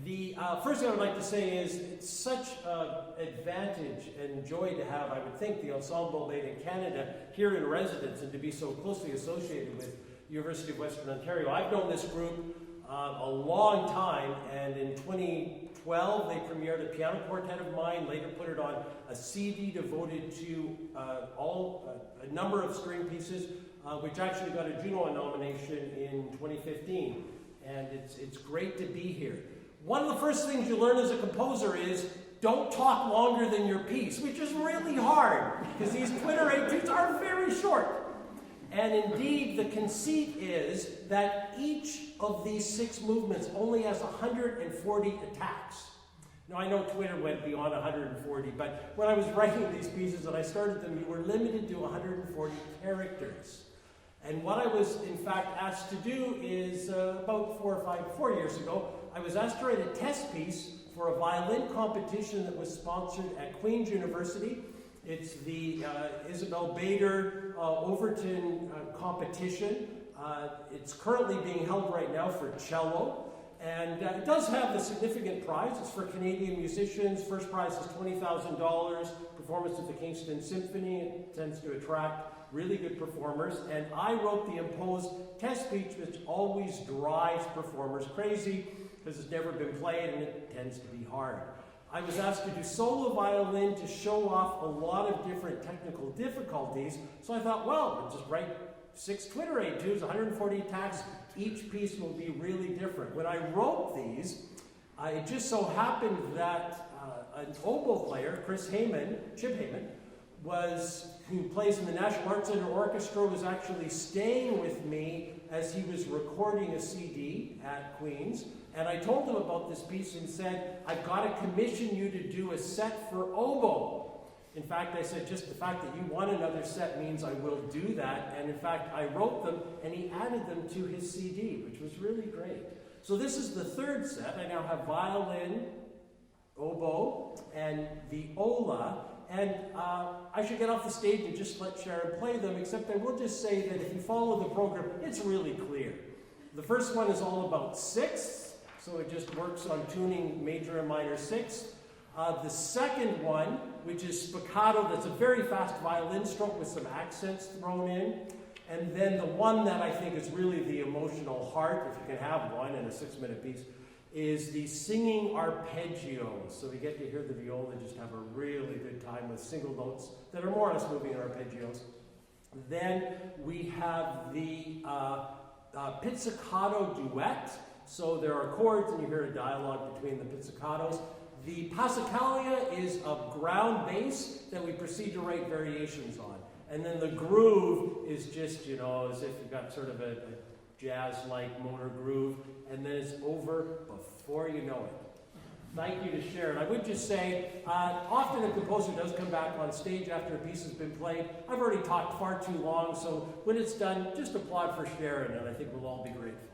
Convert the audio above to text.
The first thing I would like to say is it's such an advantage and joy to have, I would think, the ensemble made in Canada here in residence and to be so closely associated with University of Western Ontario. I've known this group a long time, and in 2012 they premiered a piano quartet of mine, later put it on a CD devoted to a number of string pieces, which actually got a Juno nomination in 2015, and it's great to be here. One of the first things you learn as a composer is don't talk longer than your piece, which is really hard because these Twitter etudes are very short. And indeed, the conceit is that each of these 6 movements only has 140 attacks. Now, I know Twitter went beyond 140, but when I was writing these pieces and I started them, you were limited to 140 characters. And what I was, in fact, asked to do is, about 4 years ago, I was asked to write a test piece for a violin competition that was sponsored at Queen's University. It's the Isabel Bader Overton competition. It's currently being held right now for cello. And it does have the significant prize. It's for Canadian musicians. First prize is $20,000. Performance at the Kingston Symphony. It tends to attract really good performers. And I wrote the imposed test speech, which always drives performers crazy because it's never been played and it tends to be hard. I was asked to do solo violin to show off a lot of different technical difficulties. So I thought, well, I'll just write 6 Twitter etudes, 140 attacks. Each piece will be really different. When I wrote these, it just so happened that an oboe player, Chip Heyman, who plays in the National Arts Centre Orchestra, was actually staying with me as he was recording a CD at Queen's. And I told him about this piece and said, I've got to commission you to do a set for oboe. In fact, I said, just the fact that you want another set means I will do that. And in fact, I wrote them and he added them to his CD, which was really great. So this is the 3rd set. I now have violin, oboe, and viola. And I should get off the stage and just let Sharon play them, except I will just say that if you follow the program, it's really clear. The first one is all about 6ths. So it just works on tuning major and minor 6th. The second one, which is spiccato, that's a very fast violin stroke with some accents thrown in. And then the one that I think is really the emotional heart, if you can have one in a 6-minute piece, is the singing arpeggios. So we get to hear the viola just have a really good time with single notes that are more or less moving arpeggios. Then we have the Pizzicato Duet. So there are chords and you hear a dialogue between the pizzicatos. The Passacaglia is a ground bass that we proceed to write variations on. And then the groove is just, as if you've got sort of a jazz-like motor groove, and then it's over before you know it. Thank you to Sharon. I would just say, often a composer does come back on stage after a piece has been played. I've already talked far too long, so when it's done, just applaud for Sharon, and I think we'll all be grateful.